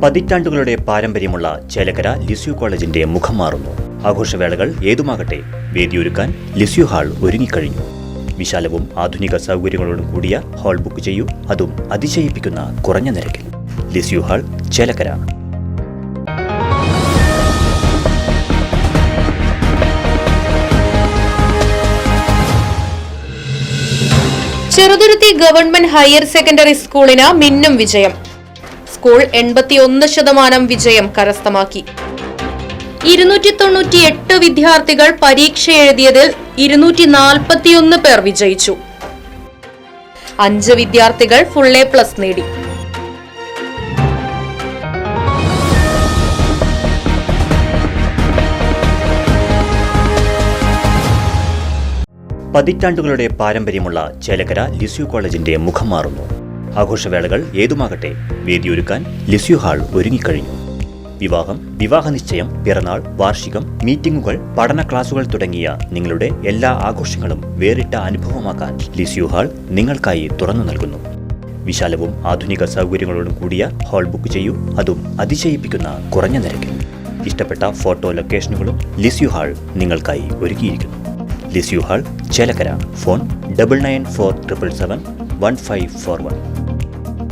പതിറ്റാണ്ടുകളുടെ പാരമ്പര്യമുള്ള ചേലക്കര ലിസ്യു കോളേജിന്റെ മുഖം മാറുന്നു. ആഘോഷവേളകൾ ഏതുമാകട്ടെ, വേദിയൊരുക്കാൻ ലിസ്യു ഹാൾ ഒരുങ്ങിക്കഴിഞ്ഞു. വിശാലവും ആധുനിക സൗകര്യങ്ങളോടും കൂടിയ ഹാൾ ബുക്ക് ചെയ്യൂ, അതും അതിശയിപ്പിക്കുന്ന കുറഞ്ഞ നിരക്കിൽ. Lisieux hall, Chelakkara. Cheruthuruthy government higher secondary സ്കൂളിന് മിന്നും വിജയം. സ്കൂൾ 81% വിജയം കരസ്ഥമാക്കി. 298 വിദ്യാർത്ഥികൾ പരീക്ഷ എഴുതിയതിൽ 241 പേർ വിജയിച്ചു. 5 വിദ്യാർത്ഥികൾ ഫുൾ A+ നേടി. പതിറ്റാണ്ടുകളുടെ പാരമ്പര്യമുള്ള ചേലക്കര ലിസ്യു കോളേജിന്റെ മുഖം മാറുന്നു. ആഘോഷവേളകൾ ഏതുമാകട്ടെ, വേദിയൊരുക്കാൻ ലിസ്യു ഹാൾ ഒരുങ്ങിക്കഴിഞ്ഞു. വിവാഹം, വിവാഹ നിശ്ചയം, പിറന്നാൾ, വാർഷികം, മീറ്റിംഗുകൾ, പഠന ക്ലാസുകൾ തുടങ്ങിയ നിങ്ങളുടെ എല്ലാ ആഘോഷങ്ങളും വേറിട്ട അനുഭവമാക്കാൻ ലിസ്യു ഹാൾ നിങ്ങൾക്കായി തുറന്നു നൽകുന്നു. വിശാലവും ആധുനിക സൗകര്യങ്ങളോടും കൂടിയ ഹാൾ ബുക്ക് ചെയ്യൂ, അതും അതിശയിപ്പിക്കുന്ന കുറഞ്ഞ നിരക്കിൽ. ഇഷ്ടപ്പെട്ട ഫോട്ടോ ലൊക്കേഷനുകളും ലിസ്യു ഹാൾ നിങ്ങൾക്കായി ഒരുക്കിയിരിക്കുന്നു. Lisieux hall, Chelakkara. ഫോൺ 9947771541.